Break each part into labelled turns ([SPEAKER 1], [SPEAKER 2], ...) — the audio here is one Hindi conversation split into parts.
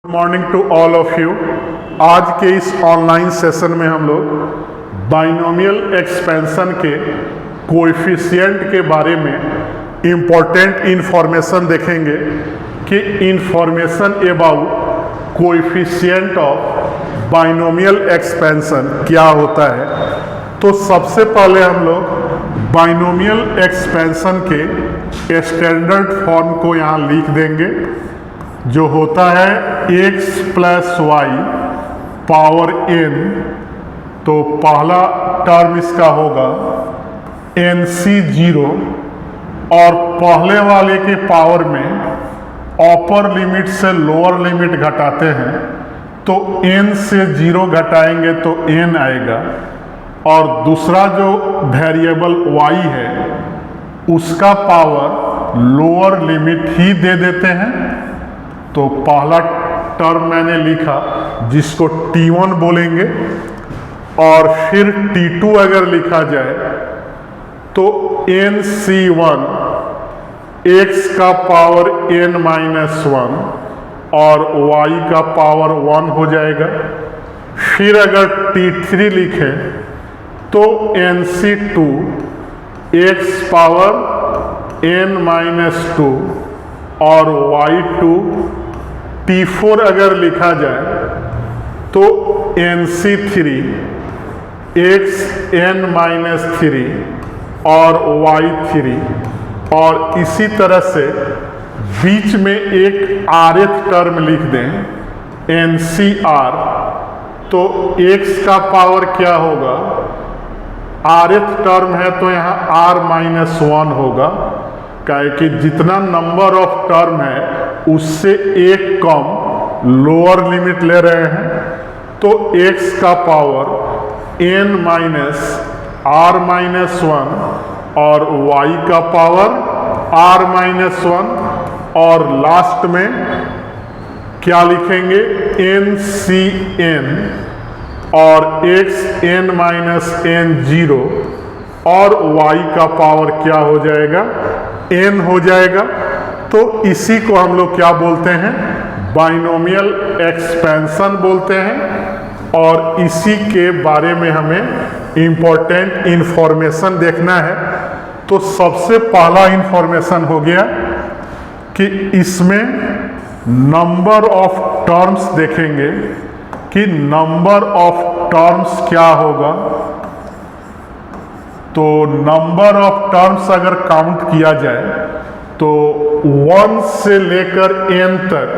[SPEAKER 1] Good morning to all of you. आज के इस ऑनलाइन सेशन में हम लोग बाइनोमियल एक्सपेंशन के कोएफिशिएंट के बारे में इम्पोर्टेंट इंफॉर्मेशन देखेंगे कि information about coefficient of binomial expansion क्या होता है। तो सबसे पहले हम लोग बाइनोमियल एक्सपेंशन के स्टैंडर्ड फॉर्म को यहाँ लिख देंगे, जो होता है x plus Y power n। तो पहला टर्म इसका होगा nc0 और पहले वाले के पावर में अपर लिमिट से लोअर लिमिट घटाते हैं तो n से 0 घटाएंगे तो n आएगा, और दूसरा जो वेरिएबल y है उसका पावर लोअर लिमिट ही दे देते हैं। तो पहला टर्म मैंने लिखा जिसको t1 बोलेंगे, और फिर t2 अगर लिखा जाए तो nc1 x का पावर n माइनस 1 और y का पावर 1 हो जाएगा। फिर अगर t3 लिखे तो nc2 x power n minus 2 और y2। t4 अगर लिखा जाए तो nc3 x n माइनस 3 और y3, और इसी तरह से बीच में एक rth टर्म लिख दें ncr। तो x का पावर क्या होगा, rth टर्म है तो यहाँ r माइनस 1 होगा, क्या कि जितना नंबर ऑफ टर्म है उससे एक कम लोअर लिमिट ले रहे हैं। तो x का power n minus r minus 1 और y का पावर r माइनस 1, और लास्ट में क्या लिखेंगे ncn और x n माइनस n0 और y का पावर क्या हो जाएगा n हो जाएगा। तो इसी को हम लोग क्या बोलते हैं, बाइनोमियल एक्सपेंशन बोलते हैं, और इसी के बारे में हमें इम्पोर्टेंट इंफॉर्मेशन देखना है। तो सबसे पहला इंफॉर्मेशन हो गया कि इसमें नंबर ऑफ टर्म्स देखेंगे कि नंबर ऑफ टर्म्स क्या होगा। तो नंबर ऑफ टर्म्स अगर काउंट किया जाए तो 1 से लेकर n तक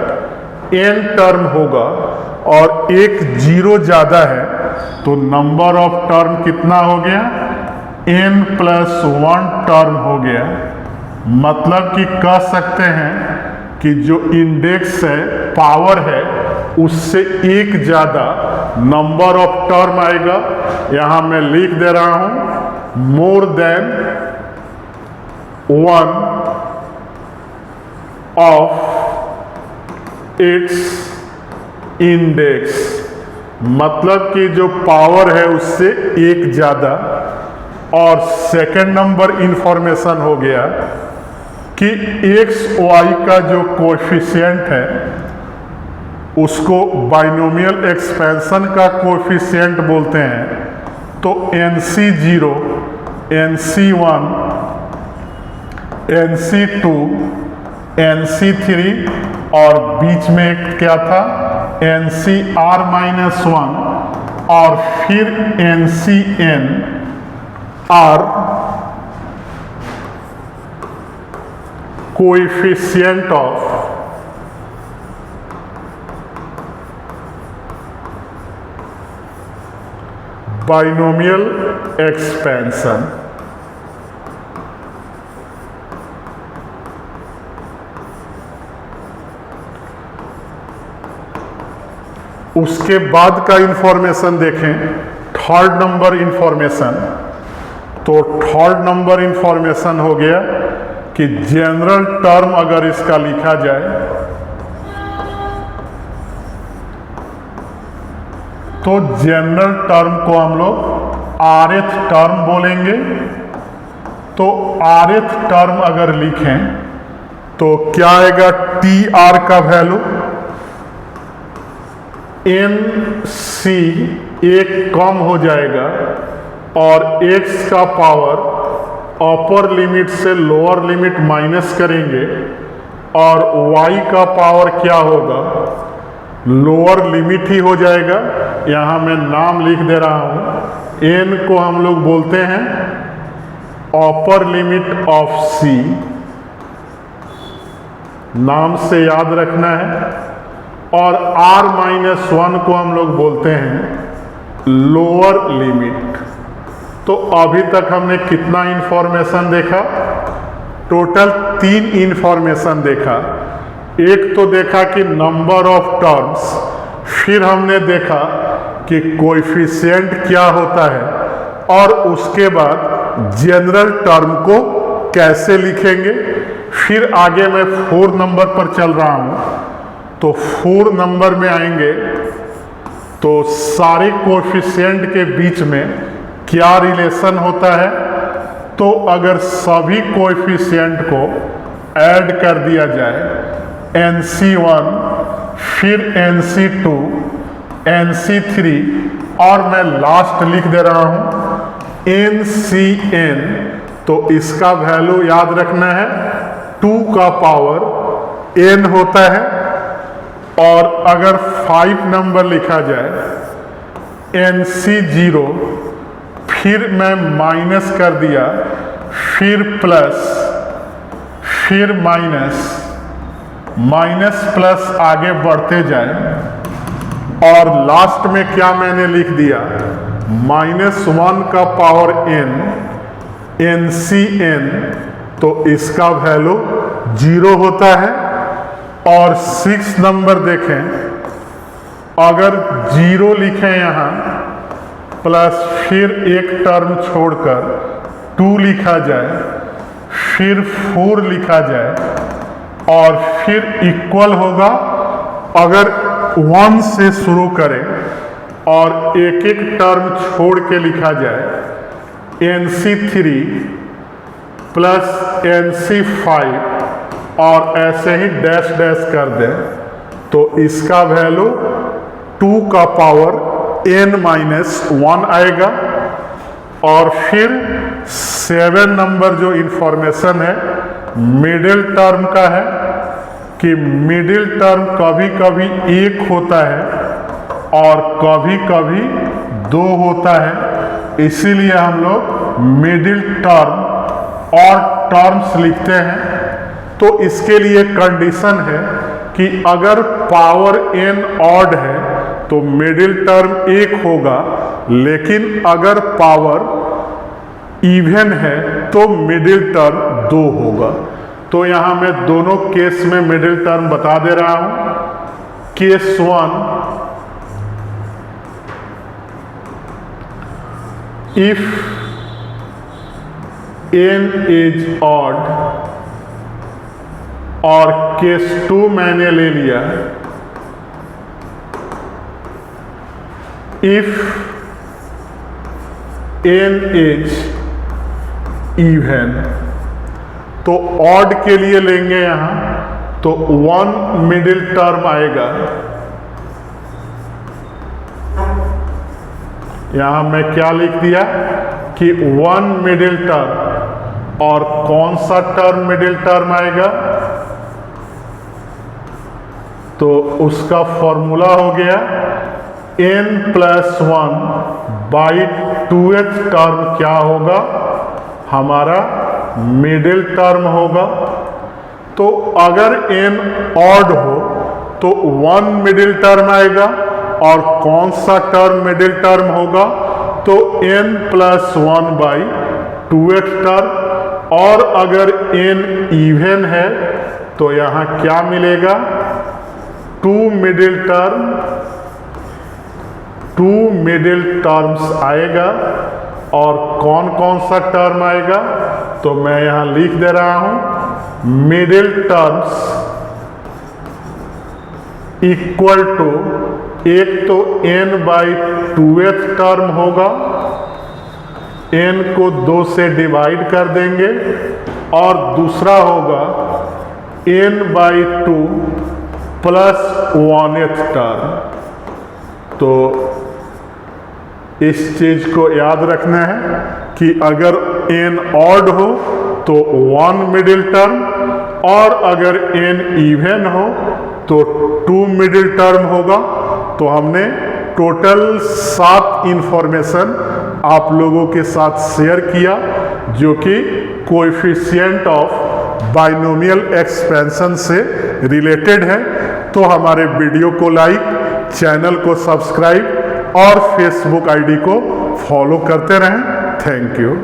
[SPEAKER 1] n टर्म होगा, और एक 0 ज़्यादा है तो नंबर ऑफ टर्म कितना हो गया, n प्लस 1 टर्म हो गया। मतलब कि कह सकते हैं कि जो इंडेक्स है, पावर है, उससे एक ज़्यादा नंबर ऑफ टर्म आएगा। यहाँ मैं लिख दे रहा हूँ more than 1 of its index, मतलब कि जो पावर है उससे एक ज़्यादा। और सेकंड नंबर इंफॉर्मेशन हो गया कि एक्स वाई का जो कोएफिशिएंट है उसको बाइनोमियल एक्सपेंशन का कोएफिशिएंट बोलते हैं। तो nc0 nc1 nc2 nc3 और बीच में क्या था ncr माइनस 1 और फिर ncn r coefficient of binomial expansion. उसके बाद का इंफॉर्मेशन देखें, थर्ड नंबर इंफॉर्मेशन। तो थर्ड नंबर इंफॉर्मेशन हो गया कि जनरल टर्म अगर इसका लिखा जाए तो जनरल टर्म को हम लोग rth टर्म बोलेंगे। तो rth टर्म अगर लिखें तो क्या आएगा, टी आर का वैल्यू एन सी एक कम हो जाएगा और x का पावर अपर लिमिट से लोअर लिमिट माइनस करेंगे और y का पावर क्या होगा, लोअर लिमिट ही हो जाएगा। यहाँ मैं नाम लिख दे रहा हूँ, n को हम लोग बोलते हैं अपर लिमिट ऑफ c, नाम से याद रखना है। और r-1 को हम लोग बोलते हैं लोअर लिमिट। तो अभी तक हमने कितना इंफॉर्मेशन देखा, टोटल 3 इंफॉर्मेशन देखा। एक तो देखा कि नंबर ऑफ टर्म्स, फिर हमने देखा कि कोएफिशिएंट क्या होता है, और उसके बाद जनरल टर्म को कैसे लिखेंगे। फिर आगे मैं 4 नंबर पर चल रहा हूँ, तो 4 नंबर में आएंगे तो सारे कोएफिशिएंट के बीच में क्या रिलेशन होता है। तो अगर सभी कोएफिशिएंट को ऐड कर दिया जाए, NC1 फिर NC2 NC3 और मैं लास्ट लिख दे रहा हूँ NCN, तो इसका वैल्यू याद रखना है 2 का पावर n होता है। और अगर 5 नंबर लिखा जाए NC0, फिर मैं माइनस कर दिया, फिर प्लस, फिर माइनस, माइनस प्लस आगे बढ़ते जाए और लास्ट में क्या मैंने लिख दिया, -1 का पावर n NCN, तो इसका वैल्यू 0 होता है। और 6 नंबर देखें, अगर 0 लिखें यहाँ प्लस फिर एक टर्म छोड़कर 2 लिखा जाए, फिर 4 लिखा जाए और फिर इक्वल होगा, अगर 1 से शुरू करें और एक एक टर्म छोड़ के लिखा जाए NC3 प्लस NC5 और ऐसे ही डैश डैश कर दें, तो इसका वैल्यू 2 का पावर n-1 आएगा। और फिर 7 नंबर जो इंफॉर्मेशन है मिडिल टर्म का है कि मिडिल टर्म कभी कभी 1 होता है और कभी कभी 2 होता है, इसीलिए हम लोग मिडिल टर्म और टर्म्स लिखते हैं। तो इसके लिए कंडीशन है कि अगर पावर n ऑड है तो मिडिल टर्म 1 होगा, लेकिन अगर पावर इवन है तो मिडिल टर्म 2 होगा। तो यहाँ मैं दोनों केस में मिडिल टर्म बता दे रहा हूँ। Case 1, if n is odd, और केस 2 मैंने ले लिया इफ n इज इवन। तो ऑड के लिए लेंगे यहाँ, तो 1 मिडिल टर्म आएगा। यहाँ मैं क्या लिख दिया कि 1 मिडिल टर्म, और कौन सा टर्म मिडिल टर्म आएगा, तो उसका फॉर्मूला हो गया n+1 बाई 2th टर्म क्या होगा, हमारा मिडिल टर्म होगा। तो अगर n ऑड हो तो 1 मिडिल टर्म आएगा, और कौन सा टर्म मिडिल टर्म होगा, तो n+1 बाई 2th टर्म। और अगर n इवन है तो यहाँ क्या मिलेगा, 2 मिडिल टर्म, 2 मिडिल टर्म्स आएगा। और कौन कौन सा टर्म आएगा, तो मैं यहाँ लिख दे रहा हूँ मिडिल टर्म्स इक्वल टू, एक तो n/2th टर्म होगा, n को 2 से डिवाइड कर देंगे, और दूसरा होगा n/2 + 1th टर्म। तो इस चीज को याद रखना है कि अगर n ऑड हो तो 1 मिडिल टर्म, और अगर n इवन हो तो 2 मिडिल टर्म होगा। तो हमने टोटल 7 इंफॉर्मेशन आप लोगों के साथ शेयर किया जो कि कोएफिशिएंट ऑफ बाइनोमियल एक्सपेंशन से रिलेटेड है। तो हमारे वीडियो को लाइक, चैनल को सब्सक्राइब और फेसबुक आईडी को फॉलो करते रहें। Thank you.